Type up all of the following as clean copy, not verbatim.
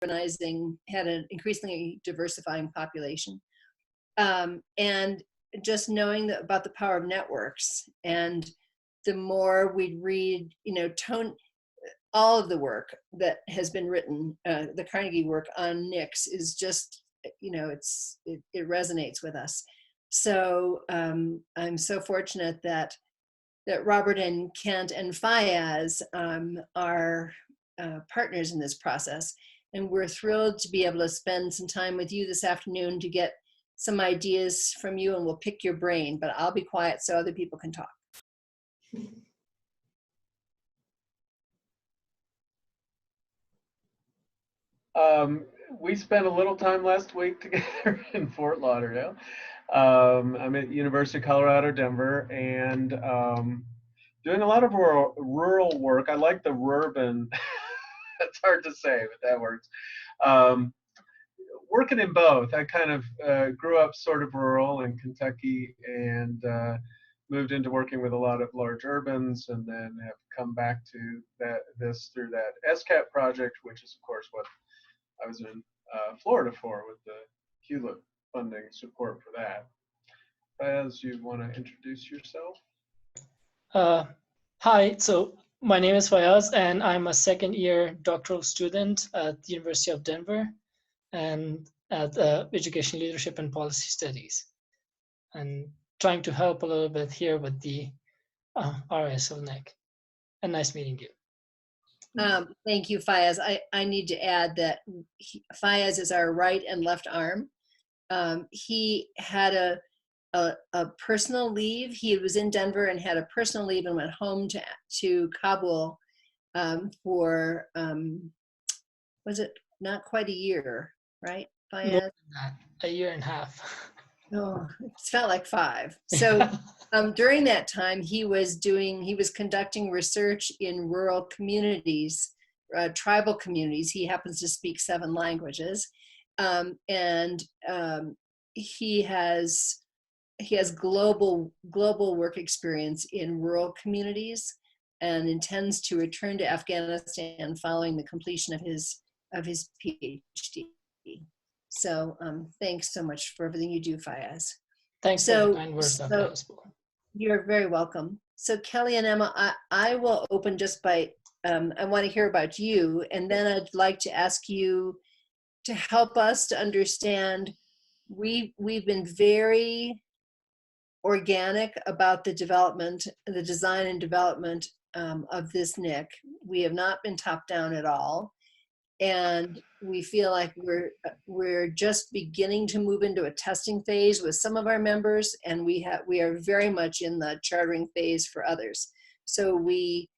urbanizing, had an increasingly diversifying population. And just knowing that about the power of networks, and the more we read, all of the work that has been written, the Carnegie work on NICs is just, it resonates with us. So I'm so fortunate that Robert and Kent and Fayaz are partners in this process. And we're thrilled to be able to spend some time with you this afternoon to get some ideas from you, and we'll pick your brain, but I'll be quiet so other people can talk. We spent a little time last week together in Fort Lauderdale. I'm at University of Colorado, Denver, and doing a lot of rural work. I like the rurban. It's hard to say, but that works. Working in both. I kind of grew up sort of rural in Kentucky, and moved into working with a lot of large urbans, and then have come back to this through that SCAP project, which is of course what I was in Florida for, with the Hewlett funding support for that. Faz, you want to introduce yourself? Hi, so my name is Fayaz, and I'm a second-year doctoral student at the University of Denver, and at Education Leadership and Policy Studies, and trying to help a little bit here with the RSO NIC. And nice meeting you. Thank you, Fayaz. I need to add that Fayaz is our right and left arm. He had a personal leave. He was in Denver and had a personal leave and went home to Kabul for, was it not quite a year, right, Fayaz? A year and a half. Oh, it felt like 5. So during that time, he was conducting research in rural communities, tribal communities. He happens to speak 7 languages, and he has global work experience in rural communities, and intends to return to Afghanistan following the completion of his PhD. So thanks so much for everything you do, Fayaz. Thanks for the kind words of gospel. You're very welcome. So Kelly and Emma, I will open just by, I want to hear about you, and then I'd like to ask you to help us to understand, we've been very organic about the design and development of this NIC. We have not been top down at all. And we feel like we're just beginning to move into a testing phase with some of our members, and we are very much in the chartering phase for others. So we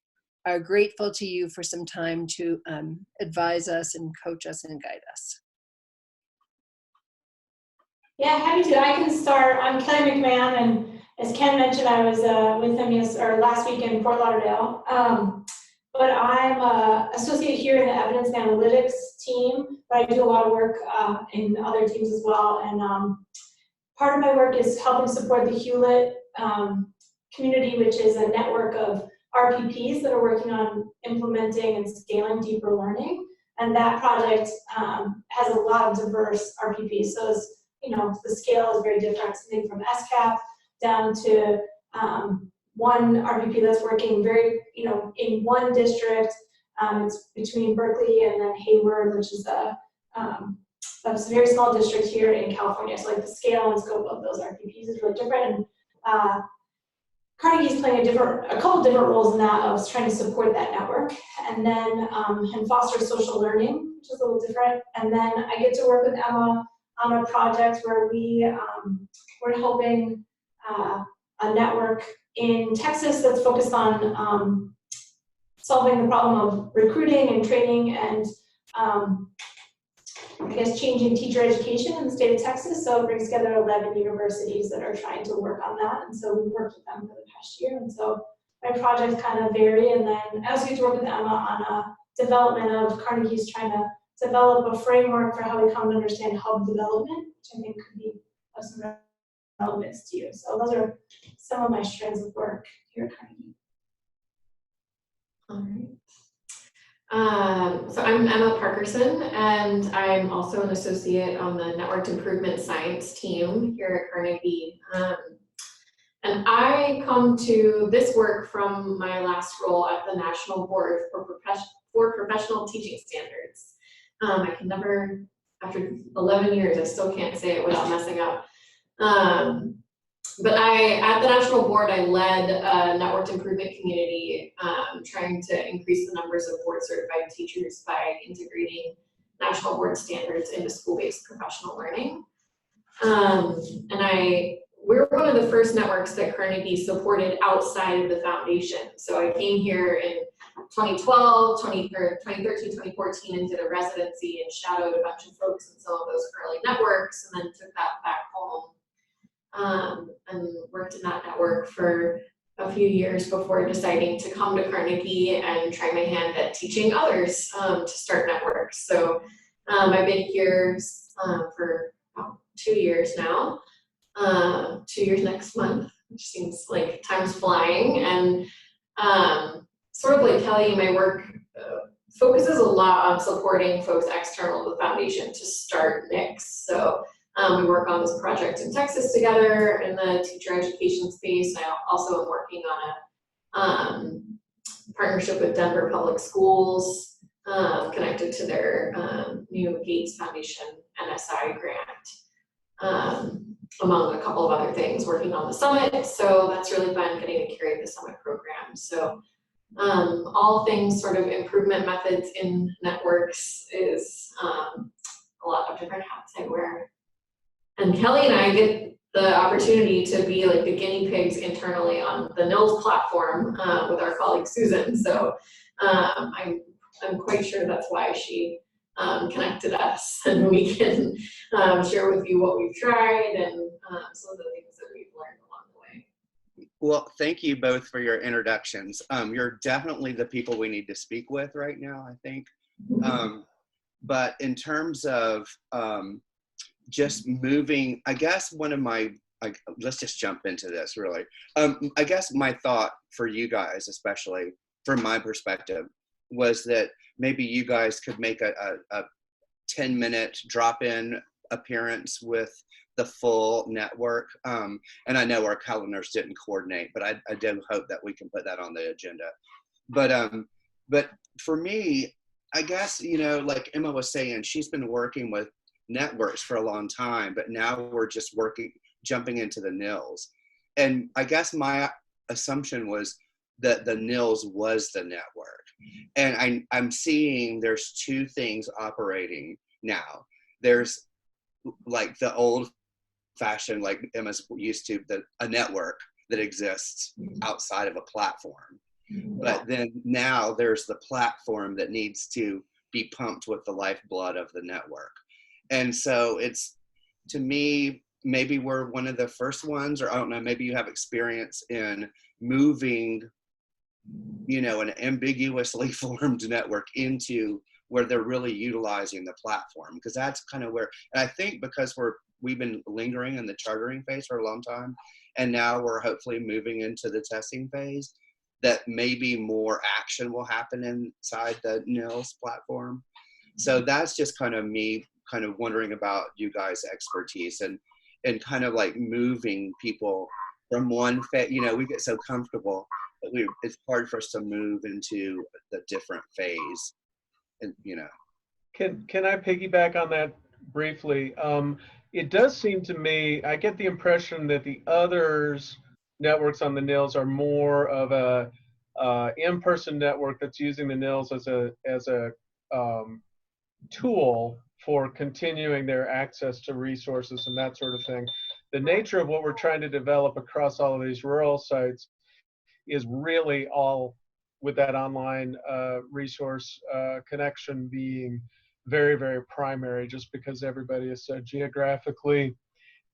are grateful to you for some time to advise us and coach us and guide us. Yeah, happy to. I can start. I'm Kelly McMahon, and as Ken mentioned, I was with him last week in Fort Lauderdale. But I'm associated here in the evidence and analytics team, but I do a lot of work in other teams as well. And part of my work is helping support the Hewlett community, which is a network of RPPs that are working on implementing and scaling deeper learning. And that project has a lot of diverse RPPs. So the scale is very different, something from SCAP down to one RPP that's working very, in one district. It's between Berkeley and then Hayward, which is a very small district here in California. So the scale and scope of those RPPs is really different. And Carnegie is playing a couple different roles in that, of trying to support that network, and then and foster social learning, which is a little different. And then I get to work with Emma on a project where we're helping a network in Texas that's focused on solving the problem of recruiting and training and changing teacher education in the state of Texas. So it brings together 11 universities that are trying to work on that. And so we've worked with them for the past year. And so my projects kind of vary. And then I also get to work with Emma on a development of Carnegie's trying to develop a framework for how we come to understand hub development, which I think could be of some relevance to you. So those are some of my strands of work here at Carnegie. So I'm Emma Parkerson, and I'm also an associate on the Networked Improvement Science team here at Carnegie. And I come to this work from my last role at the National Board for Professional Teaching Standards. I can never, after 11 years, I still can't say it without messing up. But at the National Board, I led a networked improvement community trying to increase the numbers of board certified teachers by integrating national board standards into school-based professional learning. We're one of the first networks that Carnegie supported outside of the foundation. So I came here in 2012, 2013, 2014, and did a residency and shadowed a bunch of folks in some of those early networks, and then took that back home. And worked in that network for a few years before deciding to come to Carnegie and try my hand at teaching others to start networks. So I've been here for about 2 years now, 2 years next month, which seems like time's flying. And sort of like Kelly, my work focuses a lot on supporting folks external to the foundation to start NICs. So we work on this project in Texas together in the teacher education space. I also am working on a partnership with Denver Public Schools, connected to their new Gates Foundation NSI grant, among a couple of other things, working on the summit. So that's really fun, getting to curate the summit program. So all things sort of improvement methods in networks is a lot of different hats I wear. And Kelly and I get the opportunity to be like the guinea pigs internally on the NILS platform with our colleague Susan. So I'm quite sure that's why she connected us, and we can share with you what we've tried and some of the things that we've learned along the way. Well, thank you both for your introductions. You're definitely the people we need to speak with right now, I think. But in terms of just moving, I guess one of my, let's just jump into this really. I guess my thought for you guys, especially from my perspective, was that maybe you guys could make a 10-minute drop-in appearance with the full network. And I know our calendars didn't coordinate, but I do hope that we can put that on the agenda. But for me, I guess, you know, like Emma was saying, she's been working with networks for a long time, but now we're just jumping into the NILS. And I guess my assumption was that the NILS was the network. And I'm seeing there's two things operating now. There's like the old fashioned, like Emma's used to, a network that exists outside of a platform. But then now there's the platform that needs to be pumped with the lifeblood of the network. And so it's, to me, maybe we're one of the first ones, or I don't know, maybe you have experience in moving, you know, an ambiguously formed network into where they're really utilizing the platform, because that's kind of where, and I think because we've been lingering in the chartering phase for a long time, and now we're hopefully moving into the testing phase, that maybe more action will happen inside the NILS platform. So that's just kind of me kind of wondering about you guys' expertise and kind of like moving people from one phase. You know, we get so comfortable that it's hard for us to move into the different phase. And, you know. Can I piggyback on that briefly? It does seem to me, I get the impression that the others networks on the NILS are more of a in-person network that's using the NILS as a tool for continuing their access to resources and that sort of thing. The nature of what we're trying to develop across all of these rural sites is really all with that online resource connection being very, very primary, just because everybody is so geographically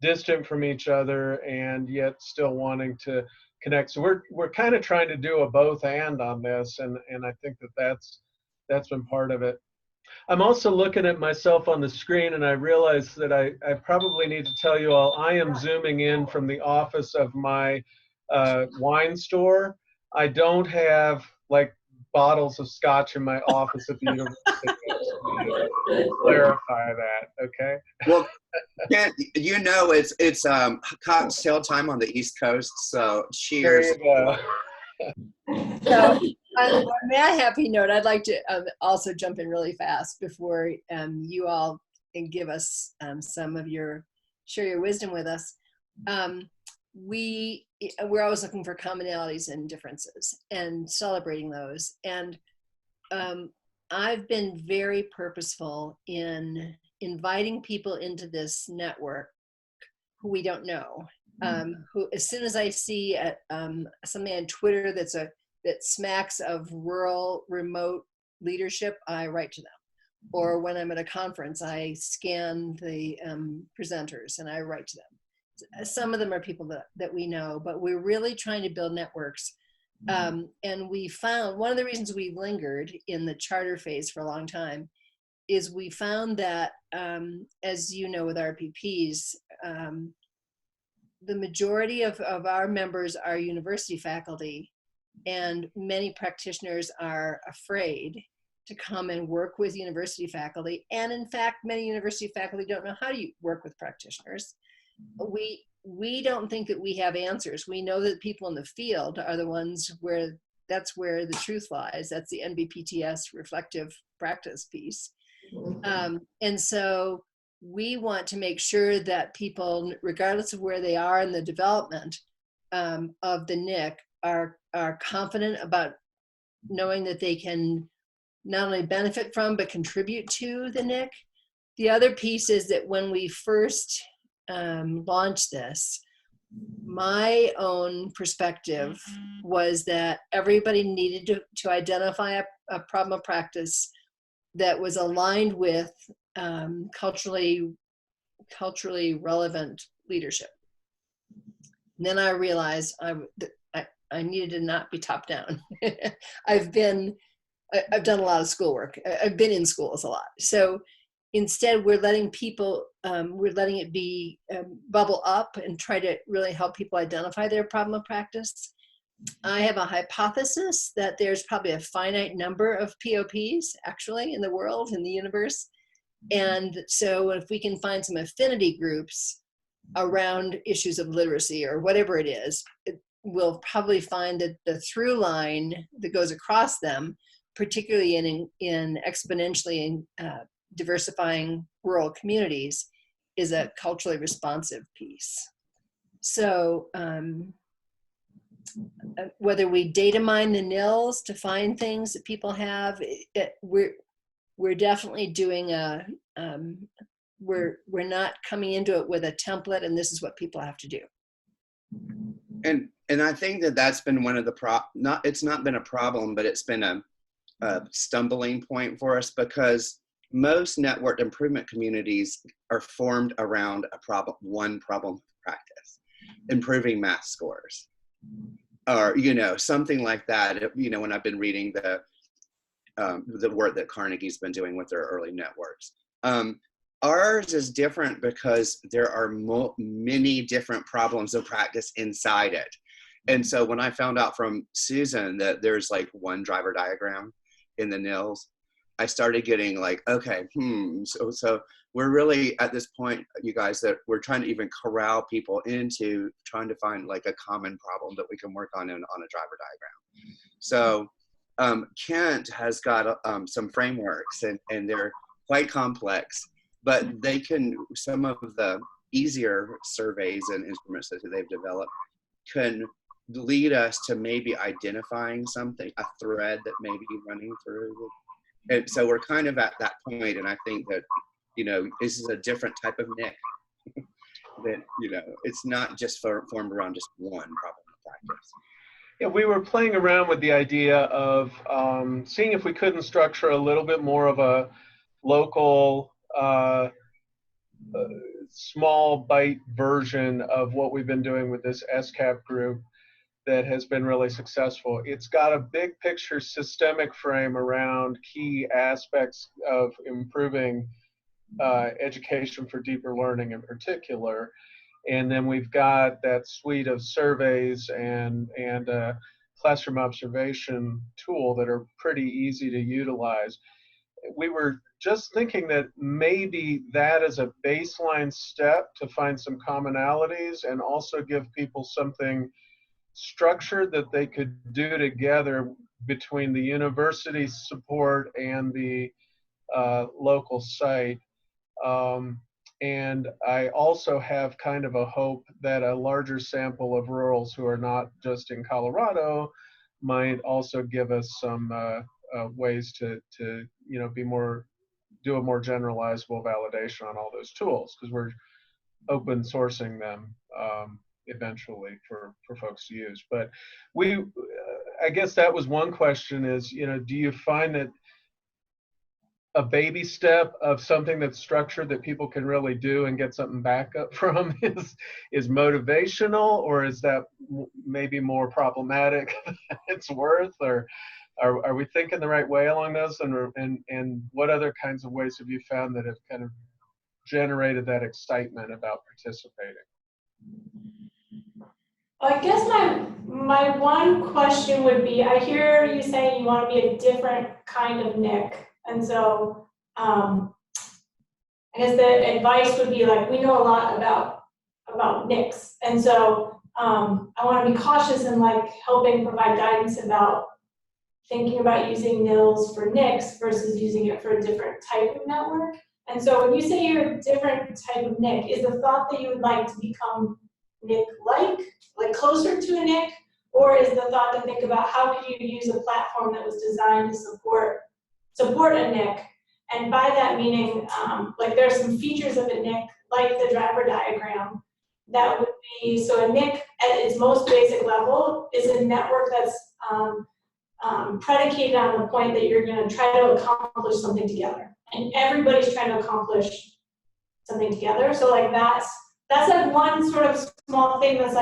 distant from each other and yet still wanting to connect. So we're kind of trying to do a both and on this, and I think that's been part of it. I'm also looking at myself on the screen, and I realize that I probably need to tell you all, I am zooming in from the office of my wine store. I don't have like bottles of scotch in my office at the university. Clarify that, okay? Well, Kent, you know it's cocktail time on the East Coast, so cheers. There you go. So, on that happy note, I'd like to also jump in really fast before you all can give us some of share your wisdom with us. We're always looking for commonalities and differences and celebrating those. And I've been very purposeful in inviting people into this network who we don't know. Who, as soon as I see something on Twitter that smacks of rural, remote leadership, I write to them. Or when I'm at a conference, I scan the presenters and I write to them. Some of them are people that we know, but we're really trying to build networks. And we found, one of the reasons we lingered in the charter phase for a long time is we found that, as you know with RPPs, the majority of our members are university faculty, and many practitioners are afraid to come and work with university faculty. And in fact, many university faculty don't know how to work with practitioners. We don't think that we have answers. We know that people in the field are the ones that's where the truth lies. That's the NBPTS reflective practice piece. And so we want to make sure that people, regardless of where they are in the development of the NIC, are confident about knowing that they can not only benefit from, but contribute to the NIC. The other piece is that when we first launched this, my own perspective was that everybody needed to identify a problem of practice that was aligned with culturally relevant leadership. And then I realized I needed to not be top down. I've done a lot of schoolwork. I've been in schools a lot. So instead, we're letting people, we're letting it be bubble up and try to really help people identify their problem of practice. I have a hypothesis that there's probably a finite number of POPs actually in the world, in the universe. And so if we can find some affinity groups around issues of literacy or whatever it is, we'll probably find that the through line that goes across them, particularly in exponentially diversifying rural communities, is a culturally responsive piece. So whether we data mine the nils to find things that people have, we're definitely doing we're not coming into it with a template and this is what people have to do. And I think that's been one of the it's not been a problem, but it's been a stumbling point for us, because most network improvement communities are formed around one problem practice, improving math scores, or something like that. When I've been reading the work that Carnegie's been doing with their early networks. Ours is different because there are many different problems of practice inside it. And so when I found out from Susan that there's like one driver diagram in the NILs, I started getting like, okay, so we're really at this point, you guys, that we're trying to even corral people into trying to find like a common problem that we can work on a driver diagram. So Kent has got some frameworks and they're quite complex, but they can, some of the easier surveys and instruments that they've developed can lead us to maybe identifying something, a thread that may be running through. And so we're kind of at that point, and I think that, this is a different type of NIC that, it's not just formed around just one problem of practice. Yeah, we were playing around with the idea of seeing if we couldn't structure a little bit more of a local, small bite version of what we've been doing with this SCAP group that has been really successful. It's got a big picture systemic frame around key aspects of improving education for deeper learning in particular. And then we've got that suite of surveys and classroom observation tool that are pretty easy to utilize. We were just thinking that maybe that is a baseline step to find some commonalities and also give people something structured that they could do together between the university support and the local site. And I also have kind of a hope that a larger sample of rurals who are not just in Colorado might also give us some ways to do a more generalizable validation on all those tools, because we're open sourcing them eventually for folks to use. But I guess that was one question is, do you find that a baby step of something that's structured that people can really do and get something back up from is motivational, or is that maybe more problematic than it's worth? Or are we thinking the right way along those? And what other kinds of ways have you found that have kind of generated that excitement about participating? I guess my one question would be, I hear you saying you want to be a different kind of Nick. And so I guess the advice would be like, we know a lot about NICs. And so I want to be cautious in like helping provide guidance about thinking about using NILs for NICs versus using it for a different type of network. And so when you say you're a different type of NIC, is the thought that you would like to become NIC-like, like closer to a NIC, or is the thought to think about how could you use a platform that was designed to support a NIC? And by that meaning, like there are some features of a NIC, like the driver diagram, that would be, so a NIC at its most basic level is a network that's predicated on the point that you're going to try to accomplish something together. And everybody's trying to accomplish something together. So like that's like one sort of small thing that's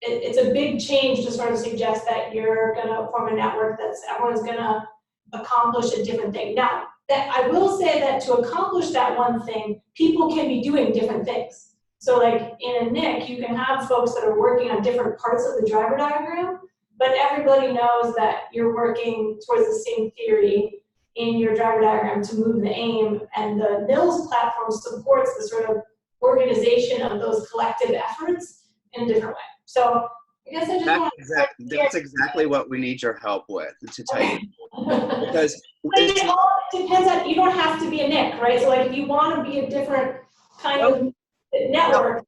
it's a big change to sort of suggest that you're going to form a network that's everyone's going to accomplish a different thing. Now, that I will say that to accomplish that one thing, people can be doing different things. So like in a NIC, you can have folks that are working on different parts of the driver diagram, but everybody knows that you're working towards the same theory in your driver diagram to move the aim, and the NILS platform supports the sort of organization of those collective efforts in a different way. So I guess I just that's exactly what we need your help with, to tell you. Because it all depends on, you don't have to be a NIC, right? So like if you want to be a different kind of network,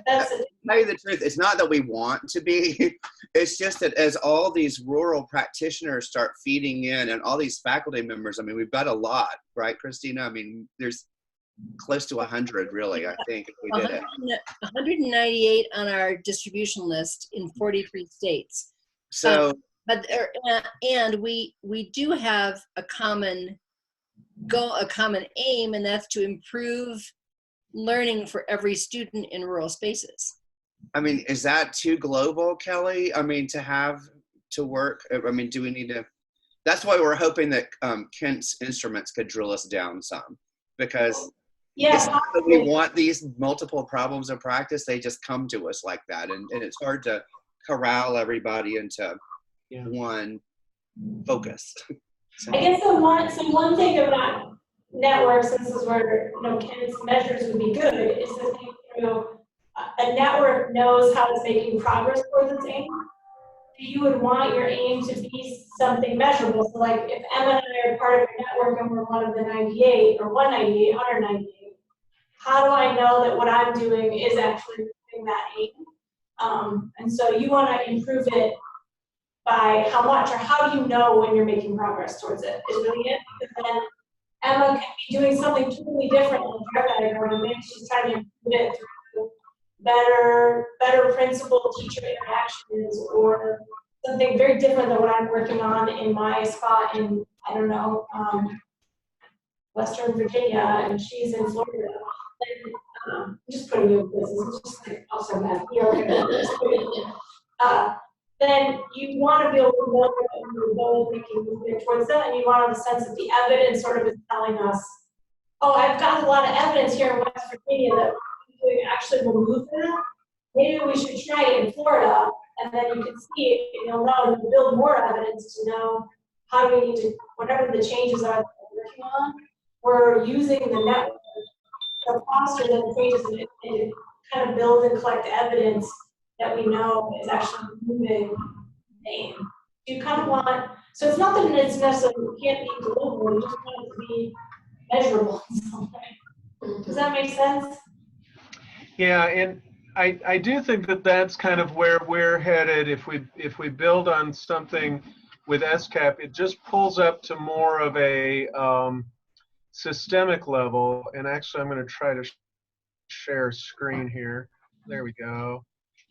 that's it. To tell you the truth, it's not that we want to be, it's just that as all these rural practitioners start feeding in and all these faculty members, I mean, we've got a lot, right, Christina? I mean, there's close to 100 really, I think, if we did it. 198 on our distribution list in 43 states. So, and we do have a common aim, and that's to improve learning for every student in rural spaces. I mean, is that too global, Kelly? I mean, to work, I mean, do we need to, that's why we're hoping that Kent's Instruments could drill us down some, because it's not that we want these multiple problems of practice, they just come to us like that, and it's hard to corral everybody into one focus. So. I guess the one thing about networks, and this is where Kent's measures would be good, is to think through a network knows how it's making progress towards its aim. You would want your aim to be something measurable. So like if Emma and I are part of your network and we're one of the 98 or 198, 198, how do I know that what I'm doing is actually moving that aim? And so you want to improve it by how much, or how do you know when you're making progress towards it is really it. Because then Emma can be doing something totally different in the driver diagram, and maybe she's trying to improve it through better principal teacher interactions, or something very different than what I'm working on in my spot in, I don't know, Western Virginia, and she's in Florida. I'm just putting you in places. It's just like also bad. Then you want to be able to know that you're both making towards that, and you want to have a sense that the evidence sort of is telling us, oh, I've got a lot of evidence here in West Virginia that we actually will move that. Maybe we should try it in Florida, and then you can see, you'll know to build more evidence to know how do we need to, whatever the changes are that we're working on, we're using the network to foster the changes and kind of build and collect evidence that we know is actually moving aim. You kind of want, so it's not that it's necessarily can't be global, you just want it to be measurable in some way. Does that make sense? Yeah, and I do think that that's kind of where we're headed. If we build on something with SCAP, it just pulls up to more of a systemic level. And actually, I'm going to try to share screen here. There we go.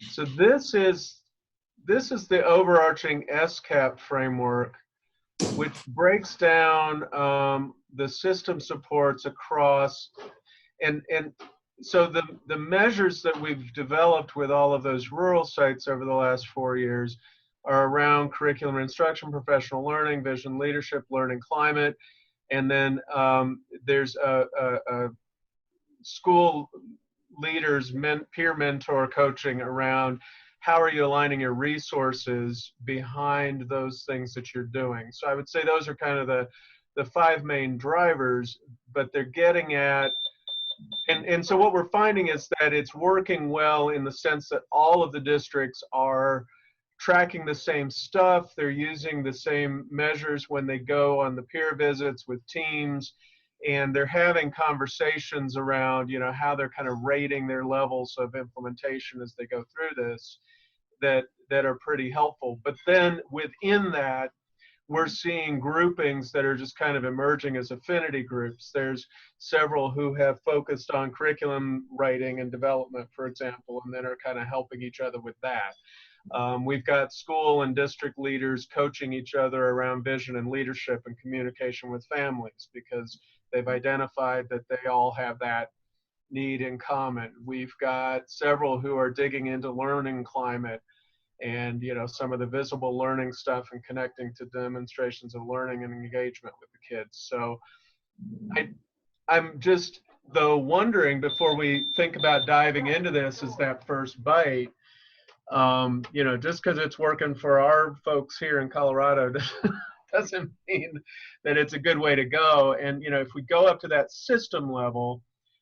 So this is the overarching SCAP framework, which breaks down the system supports across, and so the measures that we've developed with all of those rural sites over the last 4 years are around curriculum instruction, professional learning, vision, leadership, learning climate, and then there's a school leaders peer mentor coaching around how are you aligning your resources behind those things that you're doing. So I would say those are kind of the 5 main drivers, but they're getting at, and so what we're finding is that it's working well in the sense that all of the districts are tracking the same stuff. They're using the same measures when they go on the peer visits with teams, and they're having conversations around, you know, how they're kind of rating their levels of implementation as they go through this that are pretty helpful. But then within that, we're seeing groupings that are just kind of emerging as affinity groups. There's several who have focused on curriculum writing and development, for example, and then are kind of helping each other with that. We've got school and district leaders coaching each other around vision and leadership and communication with families, because they've identified that they all have that need in common. We've got several who are digging into learning climate and, you know, some of the visible learning stuff and connecting to demonstrations of learning and engagement with the kids. So I'm just, though, wondering, before we think about diving into this as that first bite, you know, just because it's working for our folks here in Colorado doesn't mean that it's a good way to go. And, you know, if we go up to that system level,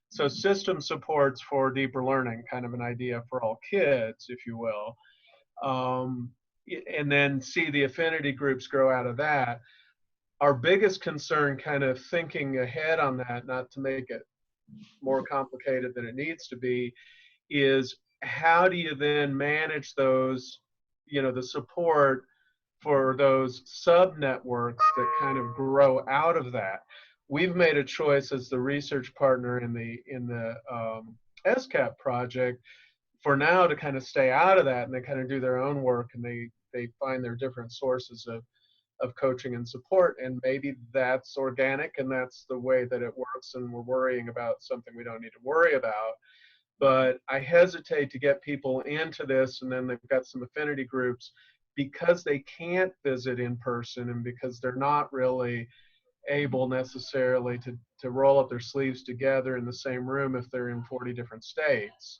so system supports for deeper learning, kind of an idea for all kids, if you will, and then see the affinity groups grow out of that. Our biggest concern, kind of thinking ahead on that, not to make it more complicated than it needs to be, is how do you then manage those, you know, the support for those sub networks that kind of grow out of that. We've made a choice as the research partner in the SCAP project for now to kind of stay out of that, and they kind of do their own work, and they find their different sources of coaching and support, and maybe that's organic and that's the way that it works, and we're worrying about something we don't need to worry about. But I hesitate to get people into this, and then they've got some affinity groups because they can't visit in person, and because they're not really able necessarily to roll up their sleeves together in the same room if they're in 40 different states.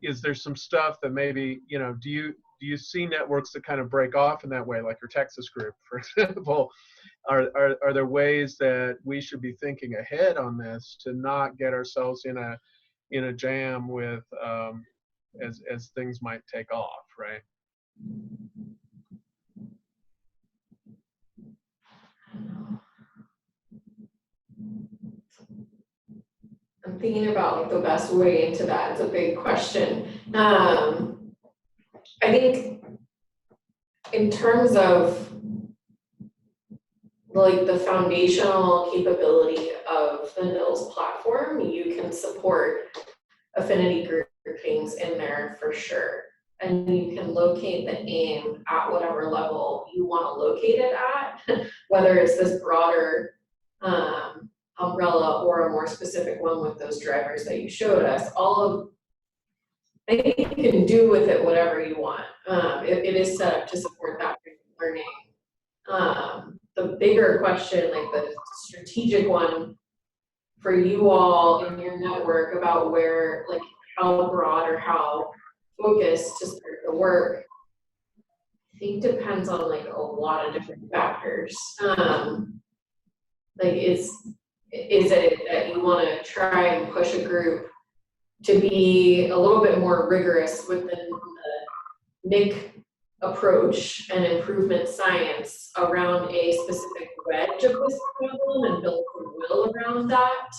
Is there some stuff that maybe, you know, do you see networks that kind of break off in that way, like your Texas group, for example? Are there ways that we should be thinking ahead on this to not get ourselves in a jam with as things might take off, right? I'm thinking about like the best way into that. It's a big question. I think in terms of like the foundational capability of the NILS platform, you can support affinity groupings in there for sure. And you can locate the aim at whatever level you want to locate it at, whether it's this broader umbrella or a more specific one with those drivers that you showed us. I think you can do with it whatever you want. It is set up to support that learning. The bigger question, like the strategic one for you all in your network about where, like how broad or how focused to start the work, think depends on like a lot of different factors. Like is it that you want to try and push a group to be a little bit more rigorous within the NIC approach and improvement science around a specific wedge of this problem and build goodwill around that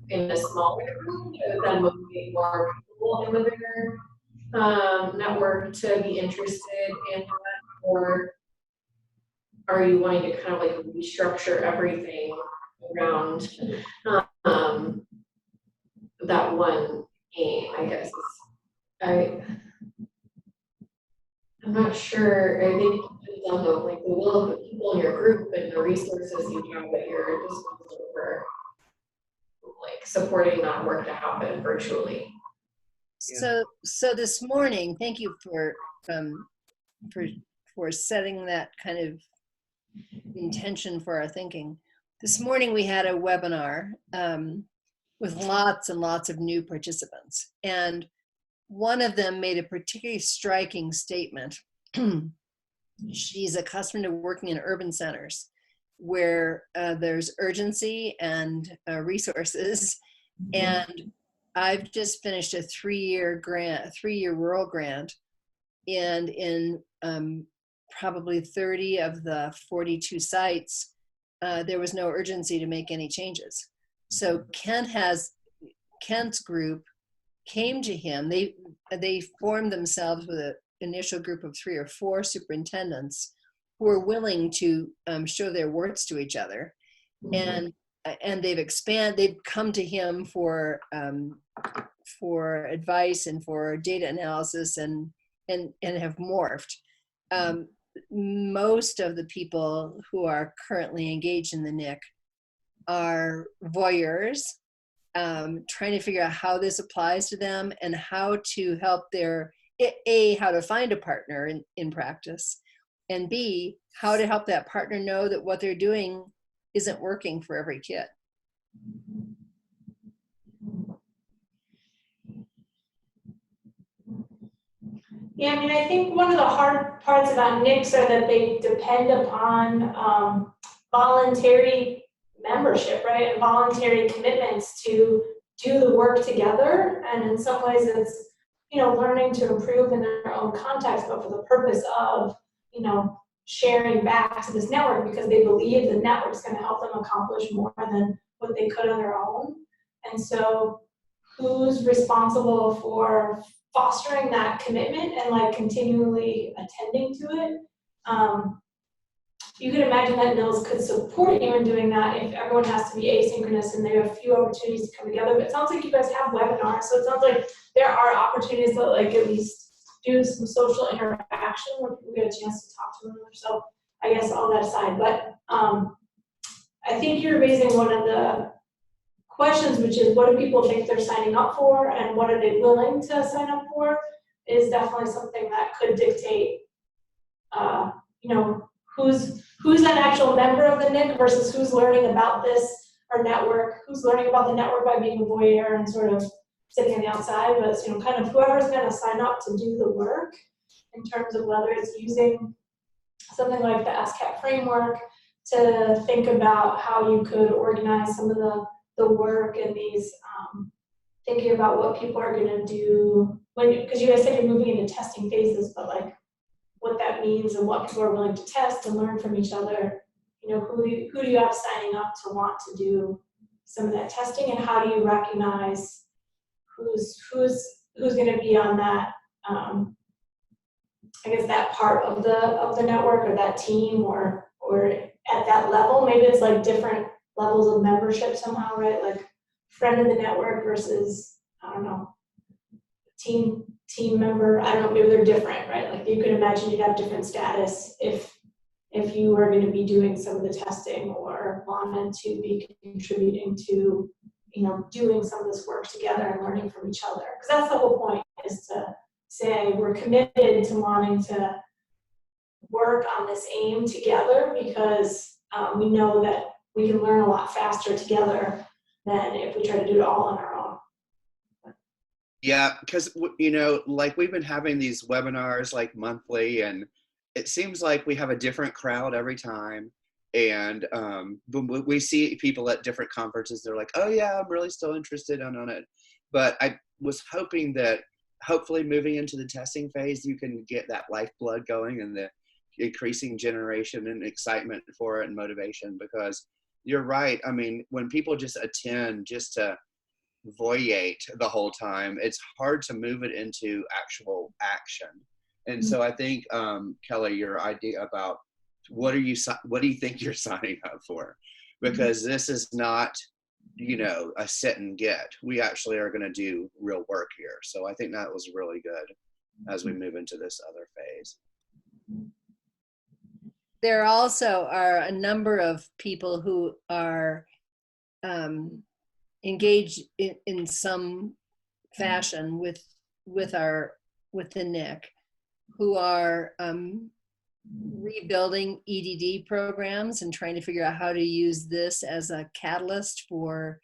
in a smaller group to then motivate more people in the bigger network to be interested in that? Or are you wanting to kind of like restructure everything around that one aim, I guess? I'm not sure. I think it depends on the will of the people in your group and the resources you have at your disposal for like supporting that work to happen virtually. So this morning, thank you for setting that kind of intention for our thinking. This morning we had a webinar with lots and lots of new participants, and one of them made a particularly striking statement. She's accustomed to working in urban centers where there's urgency and resources, and I've just finished a 3-year rural grant, and in probably 30 of the 42 sites, there was no urgency to make any changes. So Kent's group came to him. They formed themselves with an initial group of 3 or 4 superintendents who were willing to show their warts to each other, and they've come to him for advice and for data analysis and have morphed. Most of the people who are currently engaged in the NIC are voyeurs, trying to figure out how this applies to them and how to help how to find a partner in practice, and B, how to help that partner know that what they're doing isn't working for every kid. Yeah, I mean, I think one of the hard parts about NICs are that they depend upon voluntary membership, right? And voluntary commitments to do the work together. And in some ways it's, learning to improve in their own context, but for the purpose of, sharing back to this network because they believe the network's going to help them accomplish more than what they could on their own. And so who's responsible for fostering that commitment and like continually attending to it? You can imagine that NILS could support you in doing that if everyone has to be asynchronous and there are a few opportunities to come together. But it sounds like you guys have webinars, so it sounds like there are opportunities to like at least do some social interaction where people get a chance to talk to them. So I guess all that aside, but I think you're raising one of the questions, which is what do people think they're signing up for and what are they willing to sign up for, is definitely something that could dictate, who's that actual member of the NIC versus who's learning about this or network, who's learning about the network by being a voyeur and sort of sitting on the outside, but it's, kind of whoever's going to sign up to do the work in terms of whether it's using something like the SCAP framework to think about how you could organize some of the work and these, thinking about what people are going to do because you guys said you're moving into testing phases, but like what that means and what people are willing to test and learn from each other. Who do you have signing up to want to do some of that testing, and how do you recognize who's going to be on that, I guess that part of the network or that team or at that level? Maybe it's like different levels of membership somehow, right? Like friend of the network versus, I don't know, team member. I don't know, maybe they're different, right? Like you could imagine you'd have different status if you were going to be doing some of the testing or wanted to be contributing to, doing some of this work together and learning from each other. Because that's the whole point, is to say we're committed to wanting to work on this aim together because we know that we can learn a lot faster together than if we try to do it all on our own. Yeah, because you know, like we've been having these webinars like monthly, and it seems like we have a different crowd every time. And when we see people at different conferences, they're like, "Oh yeah, I'm really still interested on it." But I was hoping that hopefully moving into the testing phase, you can get that lifeblood going and the increasing generation and excitement for it and motivation. Because you're right. I mean, when people just attend just to voyate the whole time, it's hard to move it into actual action. And so I think, Kelly, your idea about what do you think you're signing up for? Because this is not, you know, a sit and get. We actually are going to do real work here. So I think that was really good as we move into this other phase. There also are a number of people who are engaged in some fashion with the NIC, who are rebuilding EDD programs and trying to figure out how to use this as a catalyst for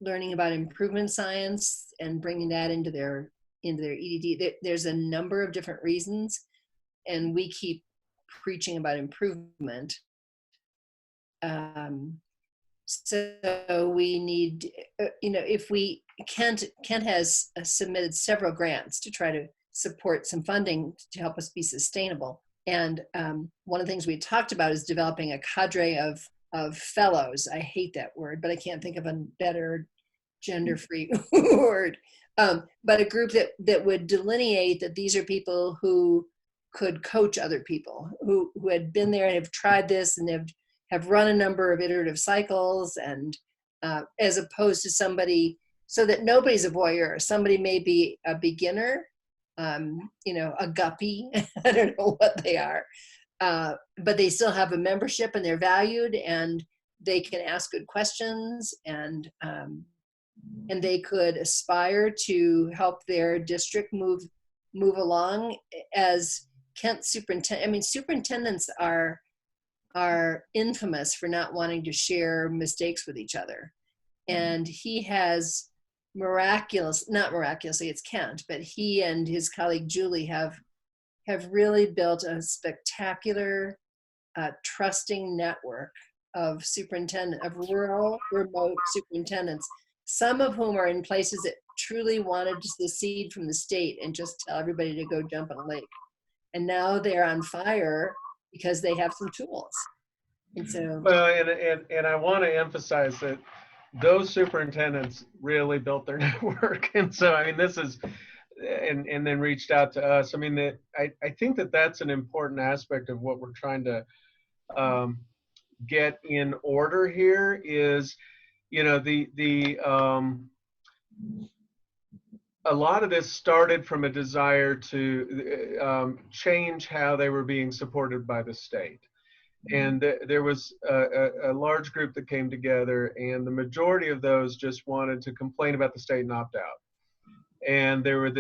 learning about improvement science and bringing that into their EDD. There's a number of different reasons, and we keep preaching about improvement. So we need, you know, if we, Kent has submitted several grants to try to support some funding to help us be sustainable. And one of the things we talked about is developing a cadre of fellows. I hate that word, but I can't think of a better gender-free word. But a group that would delineate that these are people who could coach other people who had been there and have tried this and have run a number of iterative cycles, and as opposed to somebody, so that nobody's a voyeur. Somebody may be a beginner, you know, a guppy, I don't know what they are, but they still have a membership and they're valued and they can ask good questions, and they could aspire to help their district move along as Kent superintendent. I mean, superintendents are infamous for not wanting to share mistakes with each other. And he has not miraculously, it's Kent, but he and his colleague Julie have really built a spectacular, trusting network of rural, remote superintendents, some of whom are in places that truly wanted to secede from the state and just tell everybody to go jump in a lake. And now they're on fire because they have some tools. And so, well, and I want to emphasize that those superintendents really built their network. And so, I mean, this is, and then reached out to us. I mean, I think that that's an important aspect of what we're trying to get in order here is, you know, a lot of this started from a desire to change how they were being supported by the state. And there was a large group that came together, and the majority of those just wanted to complain about the state and opt out. And there were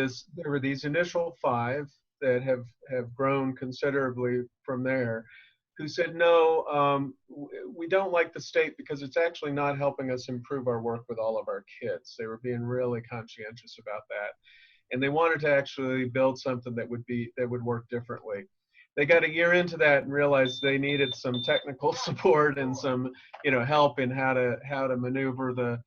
these initial 5 that have grown considerably from there, who said, no, we don't like the state because it's actually not helping us improve our work with all of our kids. They were being really conscientious about that. And they wanted to actually build something that would work differently. They got a year into that and realized they needed some technical support and some, you know, help in how to maneuver the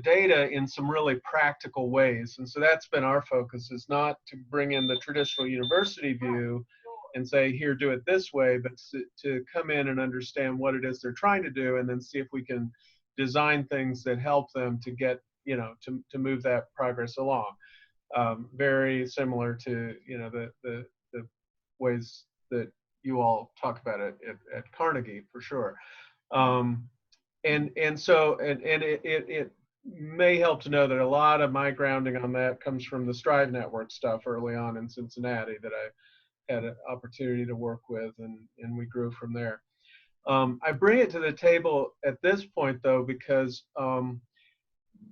data in some really practical ways. And so that's been our focus, is not to bring in the traditional university view and say, here, do it this way, but to come in and understand what it is they're trying to do, and then see if we can design things that help them to get, you know, to move that progress along. Very similar to, you know, the ways that you all talk about it at Carnegie, for sure. And so it may help to know that a lot of my grounding on that comes from the Strive Network stuff early on in Cincinnati that I had an opportunity to work with, and we grew from there. I bring it to the table at this point, though, because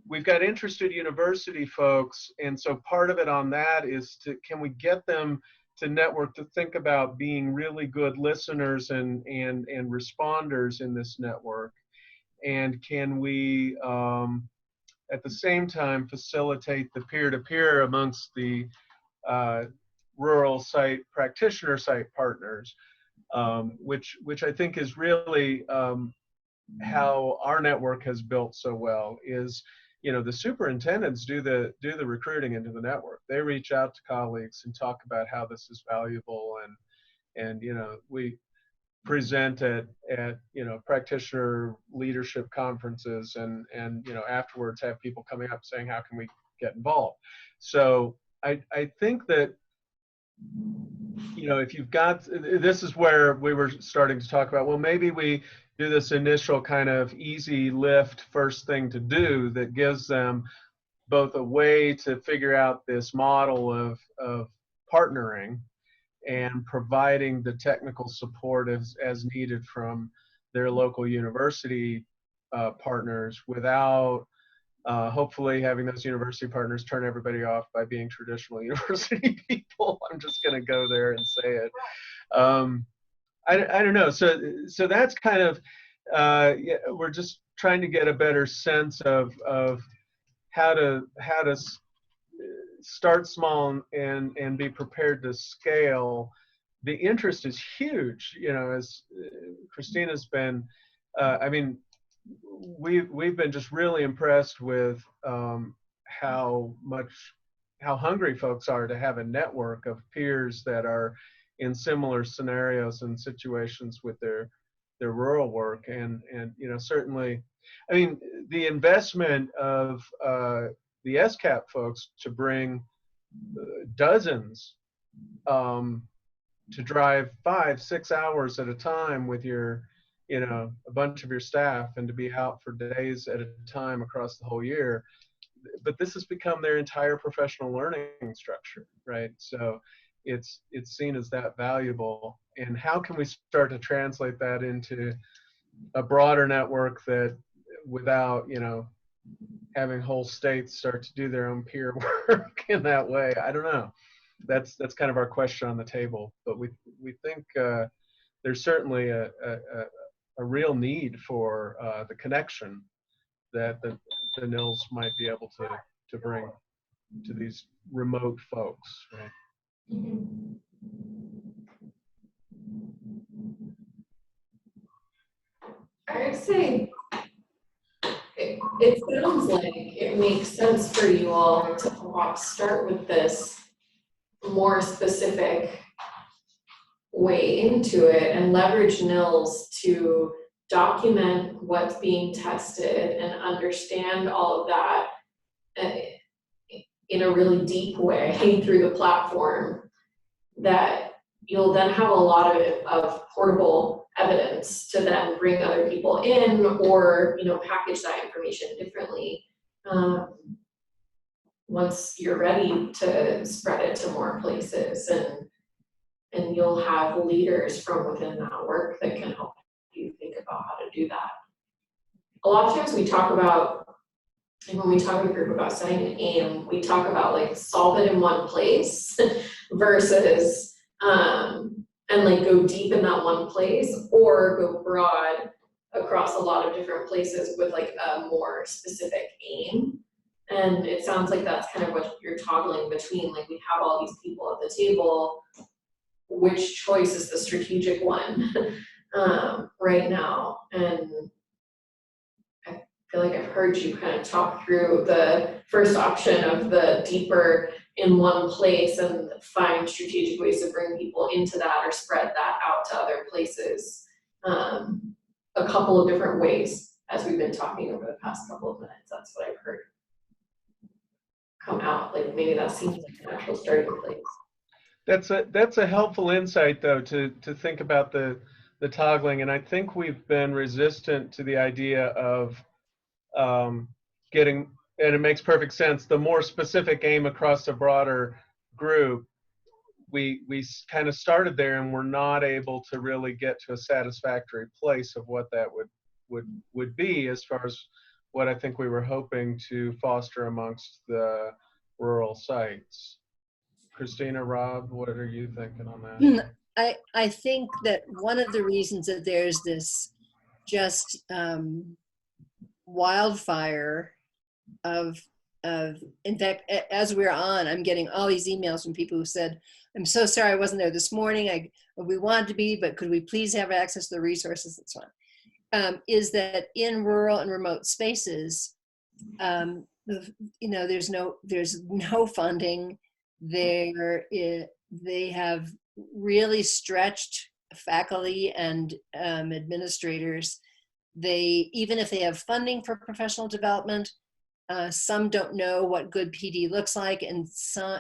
we've got interested university folks, and so part of it on that is can we get them to network, to think about being really good listeners and responders in this network, and can we at the same time facilitate the peer-to-peer amongst the rural site practitioner site partners, which I think is really how our network has built so well. Is, you know, the superintendents do the recruiting into the network. They reach out to colleagues and talk about how this is valuable, and you know, we present at you know, practitioner leadership conferences, and you know, afterwards have people coming up saying, how can we get involved? So I think that, you know, if you've got, this is where we were starting to talk about, well, maybe we do this initial kind of easy lift first thing to do that gives them both a way to figure out this model of partnering and providing the technical support as needed from their local university partners, without hopefully having those university partners turn everybody off by being traditional university people. I'm just going to go there and say it. I don't know. So that's kind of, yeah, we're just trying to get a better sense of how to start small and be prepared to scale. The interest is huge, you know, as Christina's been, I mean, we've been just really impressed with how hungry folks are to have a network of peers that are in similar scenarios and situations with their rural work. And you know, certainly, I mean, the investment of the SCAP folks to bring dozens to drive 5-6 hours at a time with your, you know, a bunch of your staff, and to be out for days at a time across the whole year. But this has become their entire professional learning structure, right? So it's seen as that valuable. And how can we start to translate that into a broader network that, without, you know, having whole states start to do their own peer work in that way? I don't know. That's kind of our question on the table. But we think there's certainly a real need for the connection that the NILs might be able to bring to these remote folks, right? Mm-hmm. I would say it sounds like it makes sense for you all to perhaps start with this more specific way into it and leverage NILs to document what's being tested and understand all of that in a really deep way through the platform, that you'll then have a lot of portable evidence to then bring other people in, or, you know, package that information differently once you're ready to spread it to more places, and you'll have leaders from within that work that can help you think about how to do that. A lot of times we talk about, and when we talk in a group about setting an aim, we talk about like solve it in one place versus and like go deep in that one place, or go broad across a lot of different places with like a more specific aim. And it sounds like that's kind of what you're toggling between. Like, we have all these people at the table, which choice is the strategic one right now? And I feel like I've heard you kind of talk through the first option of the deeper in one place, and find strategic ways to bring people into that or spread that out to other places. A couple of different ways, as we've been talking over the past couple of minutes. That's what I've heard come out. Like, maybe that seems like an actual starting place. That's a helpful insight, though, to think about the toggling. And I think we've been resistant to the idea of getting, and it makes perfect sense, the more specific aim across a broader group. We kind of started there, and we're not able to really get to a satisfactory place of what that would be, as far as what I think we were hoping to foster amongst the rural sites. Christina, Rob, what are you thinking on that? I think that one of the reasons that there's this just wildfire in fact, as we're on, I'm getting all these emails from people who said, I'm so sorry I wasn't there this morning. We wanted to be, but could we please have access to the resources and so on. Is that in rural and remote spaces, there's no funding. They have really stretched faculty and administrators. Even if they have funding for professional development, some don't know what good PD looks like, and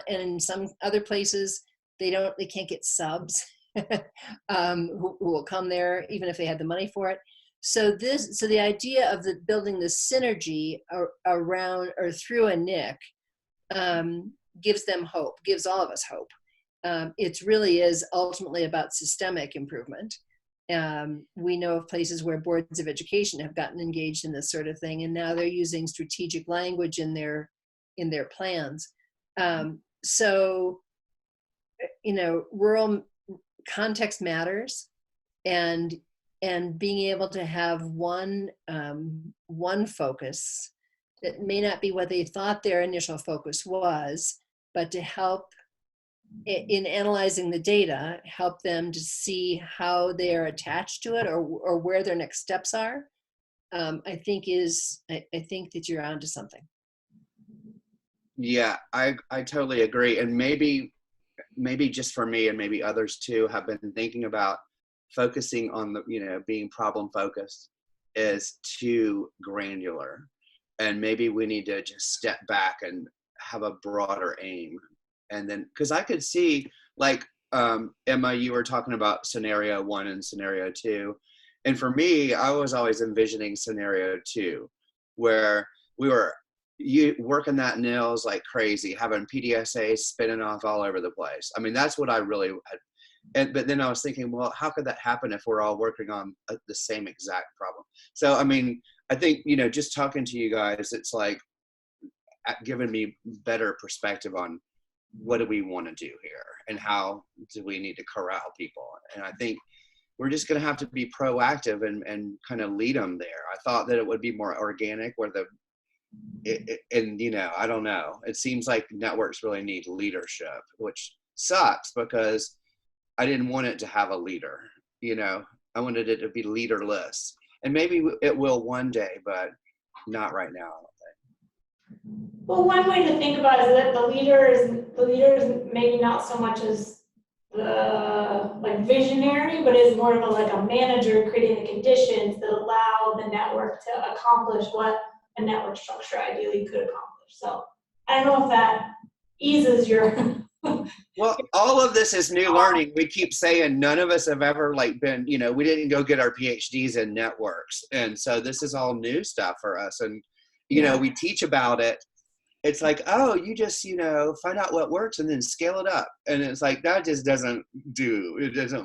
in some other places they can't get subs who will come there even if they had the money for it. So the idea of building the synergy around or through a NIC gives them hope, gives all of us hope. It really is ultimately about systemic improvement. We know of places where boards of education have gotten engaged in this sort of thing, and now they're using strategic language in their plans. So, rural context matters, and being able to have one focus that may not be what they thought their initial focus was, but to help in analyzing the data, help them to see how they're attached to it or where their next steps are. I think that you're onto something. Yeah, I totally agree. And maybe just for me and maybe others too have been thinking about focusing on being problem focused is too granular. And maybe we need to just step back and have a broader aim. And then, because I could see, like, Emma, you were talking about scenario 1 and scenario 2. And for me, I was always envisioning scenario 2, where we were working that nails like crazy, having PDSA spinning off all over the place. I mean, that's what I really had. But then I was thinking, well, how could that happen if we're all working on the same exact problem? So, I mean, I think, just talking to you guys, it's like giving me better perspective on what do we want to do here and how do we need to corral people. And I think we're just going to have to be proactive and kind of lead them there. I thought that it would be more organic where I don't know. It seems like networks really need leadership, which sucks because I didn't want it to have a leader. I wanted it to be leaderless, and maybe it will one day, but not right now. Well, one way to think about it is that the leader is maybe not so much as the visionary, but is more of a manager creating the conditions that allow the network to accomplish what a network structure ideally could accomplish. So I don't know if that eases your. Well, all of this is new learning. We keep saying none of us have ever been, we didn't go get our PhDs in networks. And so this is all new stuff for us. And, we teach about it. It's like, oh, you just, find out what works and then scale it up. And it's like, that just doesn't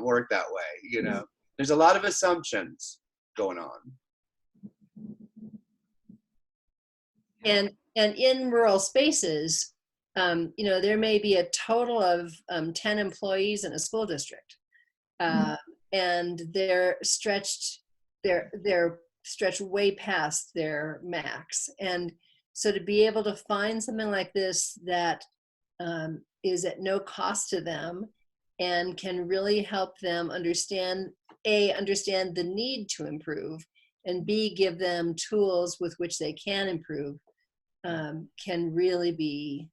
work that way. There's a lot of assumptions going on. And in rural spaces, there may be a total of 10 employees in a school district, and they're stretched way past their max. And so to be able to find something like this that is at no cost to them and can really help them understand the need to improve, and B, give them tools with which they can improve, can really be,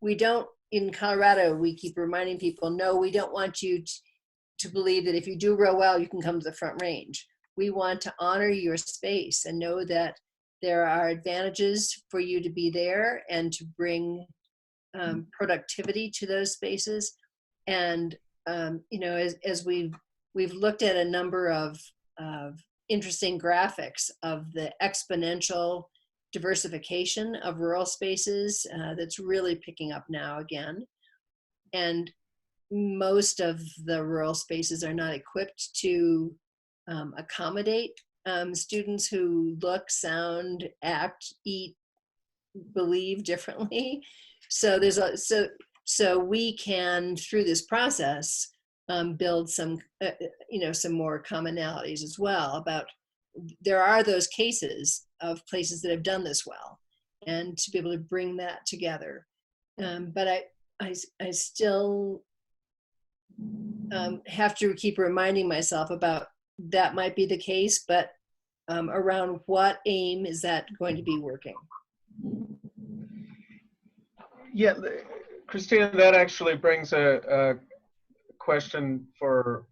we don't, in Colorado, we keep reminding people, no, we don't want you to believe that if you do real well, you can come to the Front Range. We want to honor your space and know that there are advantages for you to be there and to bring productivity to those spaces. And, as we've looked at a number of interesting graphics of the exponential diversification of rural spaces that's really picking up now again. And most of the rural spaces are not equipped to accommodate students who look, sound, act, eat, believe differently. So so we can, through this process, build some more commonalities as well about there are those cases of places that have done this well, and to be able to bring that together. But I still have to keep reminding myself about that might be the case, but around what aim is that going to be working? Yeah, Christina, that actually brings a question for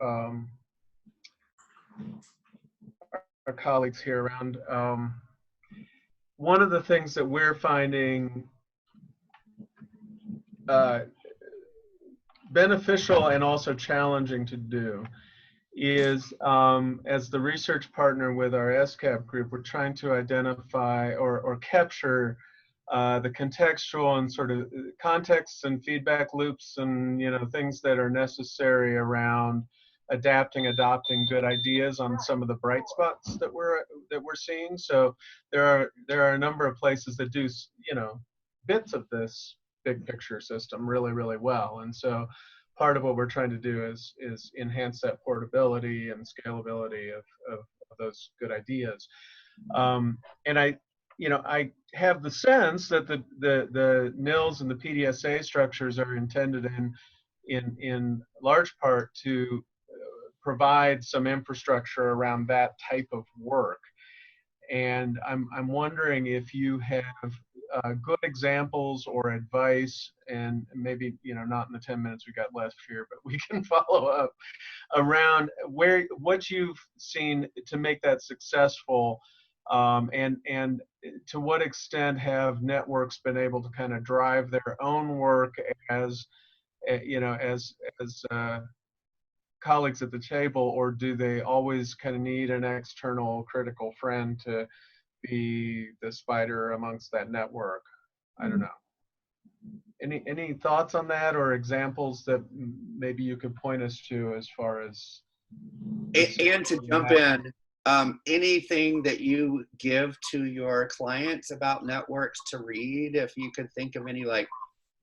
our colleagues here around one of the things that we're finding beneficial and also challenging to do is, as the research partner with our SCAP group, we're trying to identify or capture the contextual and sort of contexts and feedback loops and, you know, things that are necessary around adapting, adopting good ideas on some of the bright spots that we're seeing. So there are a number of places that do, you know, bits of this big picture system really, really well. And so part of what we're trying to do is enhance that portability and scalability of those good ideas. And I have the sense that the NILS and the PDSA structures are intended in large part to provide some infrastructure around that type of work. And I'm wondering if you have good examples or advice, and maybe, you know, not in the 10 minutes we got left here, but we can follow up around what you've seen to make that successful, and to what extent have networks been able to kind of drive their own work as, you know, as colleagues at the table, or do they always kind of need an external critical friend to be the spider amongst that network? I don't know. Any thoughts on that, or examples that maybe you could point us to as far as? And to jump in, anything that you give to your clients about networks to read, if you could think of any, like,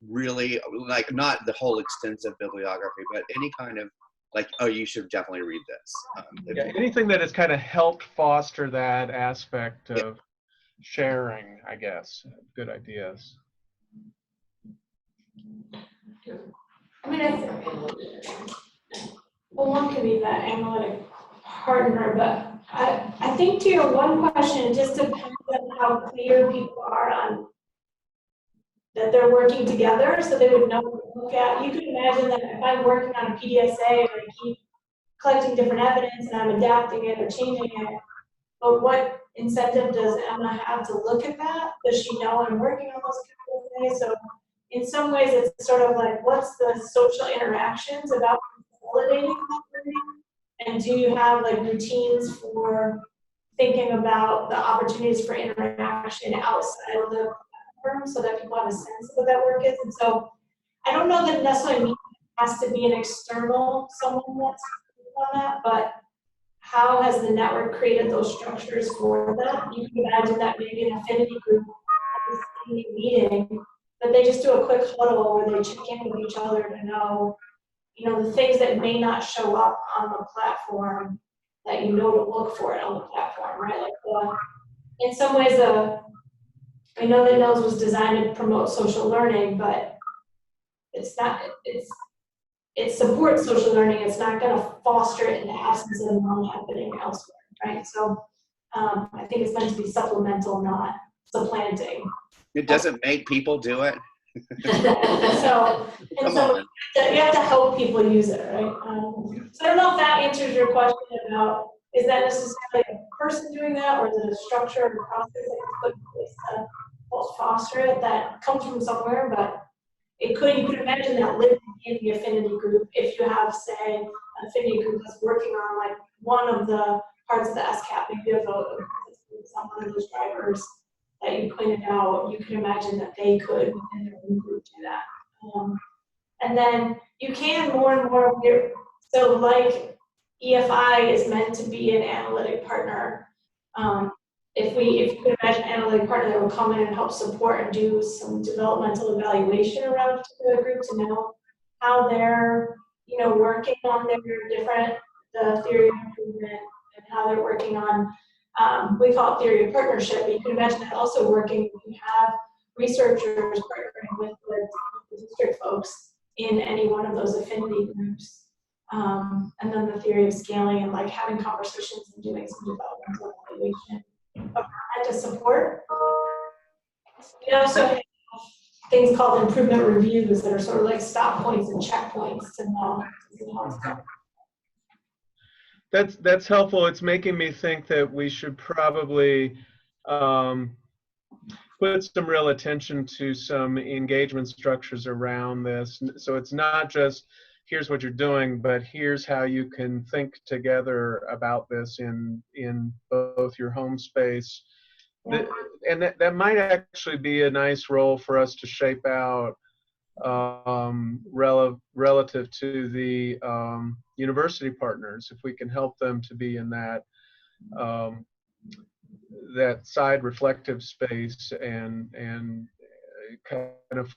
really, like, not the whole extensive bibliography, but any kind of, like, oh, you should definitely read this. Yeah, anything that has kind of helped foster that aspect of sharing, I guess, good ideas. I mean, well, one could be that analytic partner, but I think to your one question, it just depends on how clear people are on that they're working together, so they would know what to look at. You could imagine that if I'm working on a PDSA and I keep collecting different evidence and I'm adapting it or changing it, but what incentive does Emma have to look at that? Does she know I'm working on those kind of things? So in some ways, it's sort of like, what's the social interactions about consolidating that learning? And do you have like routines for thinking about the opportunities for interaction outside of the platform so that people have a sense of what that work is? And so I don't know that it necessarily means it has to be an external someone that's on that, but how has the network created those structures for that? You can imagine that maybe an affinity group has a meeting, but they just do a quick huddle where they check in with each other to know, you know, the things that may not show up on the platform that you know to look for it on the platform, right? Like in some ways, I know that NOS was designed to promote social learning, but it's not, it supports social learning. It's not going to foster it in the absence of them happening elsewhere, right? So I think it's meant to be supplemental, not supplanting. It doesn't make people do it. So you have to help people use it, right? So I don't know if that answers your question about, is that necessarily a person doing that, or is it a structure or a process that is put in place to help foster it that comes from somewhere? But you could imagine that living in the affinity group if you have, say, an affinity group that's working on like one of the parts of the SCAP, maybe of one of those drivers that you pointed out. You could imagine that they could within their own group do that. And then you can more and more, so like EFI is meant to be an analytic partner. If you could imagine an analytic partner that will come in and help support and do some developmental evaluation around a particular group to know how they're, you know, working on their the theory of improvement, and how they're working on We call it theory of partnership, but you can imagine that also working when you have researchers partnering with the district folks in any one of those affinity groups. And then the theory of scaling and like having conversations and doing some developmental evaluation of to support. We also have things called improvement reviews that are sort of like stop points and checkpoints to know how it's going. That's helpful. It's making me think that we should probably put some real attention to some engagement structures around this. So it's not just here's what you're doing, but here's how you can think together about this in both your home space. Yeah. And that might actually be a nice role for us to shape out relative to the university partners, if we can help them to be in that that side reflective space and kind of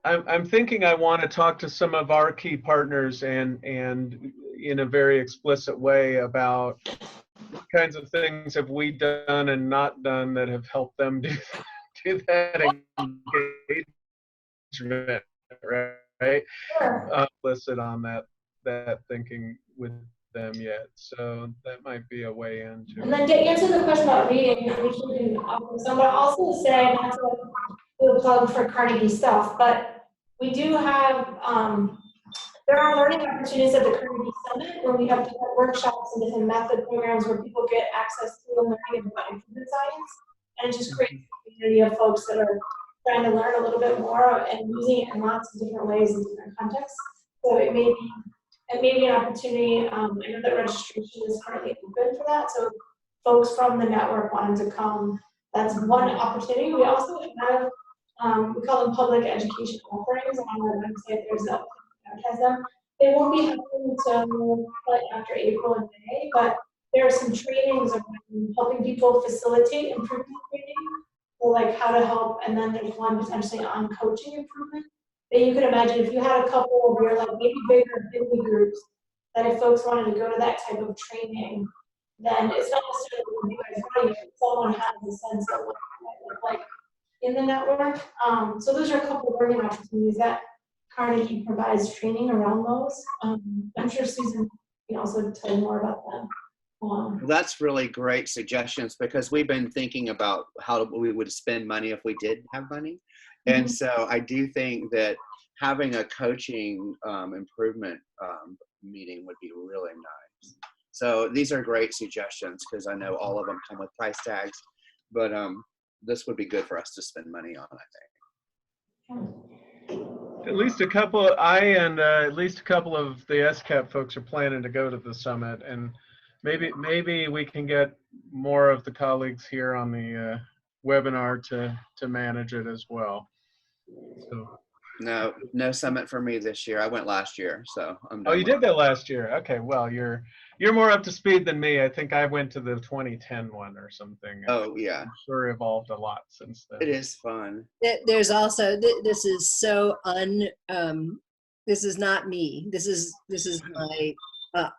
I'm thinking I want to talk to some of our key partners and in a very explicit way about what kinds of things have we done and not done that have helped them do that engagement, right? Implicit on that thinking with them yet, so that might be a way into. And then to answer the question about reading, which we can offer some, but also say not to do a plug for Carnegie stuff, but we do have there are learning opportunities at the Carnegie Summit where we have different workshops and different method programs where people get access to and learning about improvement science, and it just creates a community of folks that are trying to learn a little bit more and using it in lots of different ways in different contexts. So it may be an opportunity. I know that registration is currently open for that. So folks from the network wanting to come, that's one opportunity. We also have, we call them public education offerings on our website. There's a advertise them. They won't be happening until like after April and May, but there are some trainings around helping people facilitate improvement training, or like how to help, and then there's one potentially on coaching improvement. That you could imagine if you had a couple of your like maybe bigger affinity groups, that if folks wanted to go to that type of training, then it's not necessarily what you guys running it, someone has a sense of what it might look like in the network. So those are a couple of learning opportunities that Carnegie provides training around those. I'm sure Susan can also tell you more about them. Well, that's really great suggestions, because we've been thinking about how we would spend money if we did have money. And so I do think that having a coaching improvement meeting would be really nice. So these are great suggestions, because I know all of them come with price tags, but this would be good for us to spend money on, I think. At least a couple, at least a couple of the SCAP folks are planning to go to the summit, and maybe we can get more of the colleagues here on the webinar to manage it as well. So. No summit for me this year. I went last year, so I'm done. Oh, you did go last year. Okay, well, you're more up to speed than me. I think I went to the 2010 one or something. Oh, yeah. I'm sure evolved a lot since then. It is fun. There's also, this is so this is not me. This is my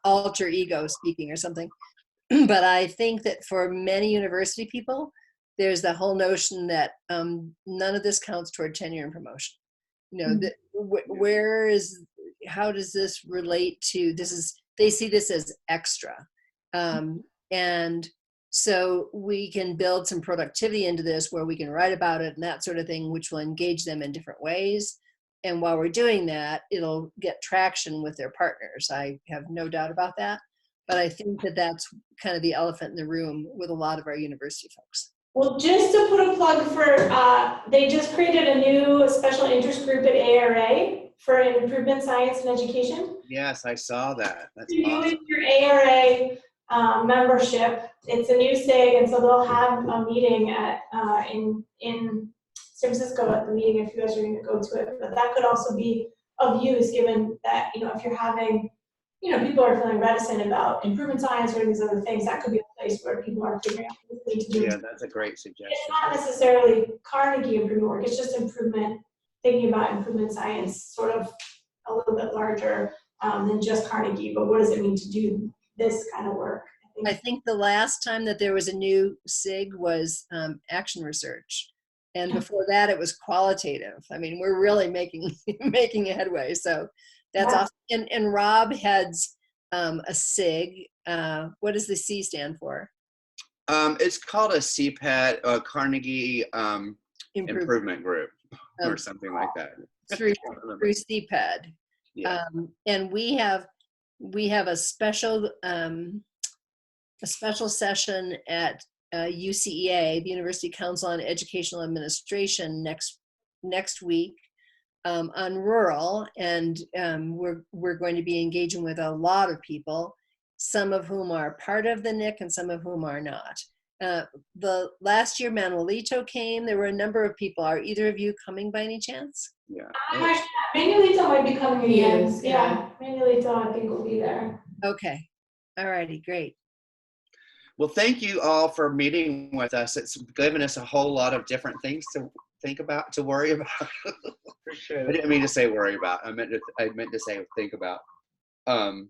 alter ego speaking or something. But I think that for many university people, there's the whole notion that none of this counts toward tenure and promotion. You know, how does this relate to, they see this as extra. And so we can build some productivity into this where we can write about it and that sort of thing, which will engage them in different ways. And while we're doing that, it'll get traction with their partners. I have no doubt about that. But I think that that's kind of the elephant in the room with a lot of our university folks. Well, just to put a plug for, they just created a new special interest group at ARA for improvement science and education. Yes, I saw that. That's awesome. awesome. Your ARA membership, it's a new SIG, and so they'll have a meeting at in San Francisco at the meeting if you guys are going to go to it. But that could also be of use, given that, you know, if you're having, you know, people are feeling reticent about improvement science or these other things, that could be a place where people are figuring out what they need to do. Yeah, that's a great suggestion. It's not necessarily Carnegie improvement work, it's just improvement, thinking about improvement science sort of a little bit larger than just Carnegie, but what does it mean to do this kind of work at I think the last time that there was a new SIG was action research. And before that, it was qualitative. I mean, we're really making making a headway. So that's awesome. And Rob heads a SIG. What does the C stand for? It's called a CPAT, Carnegie Improvement Group, or something like that. Through CPAD. Yeah. And we have a special session at UCEA, the University Council on Educational Administration, next week on rural, and we're going to be engaging with a lot of people, some of whom are part of the NIC and some of whom are not. The last year Manuelito came. There were a number of people. Are either of you coming by any chance? Yeah. Manuelito might be coming He again. is, Yeah, Manuelito I think will be there. Okay. All righty, great. Well, thank you all for meeting with us. It's given us a whole lot of different things to think about, to worry about. Appreciate I it. didn't mean to say worry about. I meant to say think about. I'm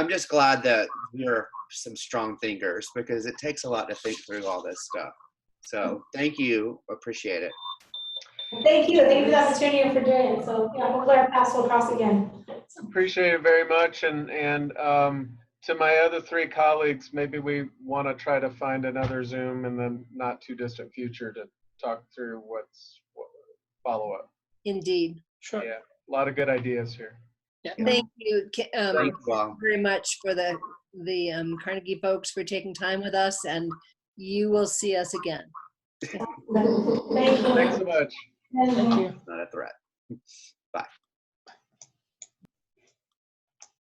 just glad that you're some strong thinkers, because it takes a lot to think through all this stuff. So thank you. Appreciate it. Thank you. Thank you for the opportunity and for doing it. So yeah, hopefully our paths will cross again. Appreciate it very much. And to my other three colleagues, maybe we want to try to find another Zoom in the not too distant future to talk through what follow up. Indeed. Sure. Yeah, a lot of good ideas here. Yeah. Thank you Thank you all. very much for the Carnegie folks for taking time with us, and you will see us again. Thank you. Thanks so much. Thank you. Not a threat. Bye.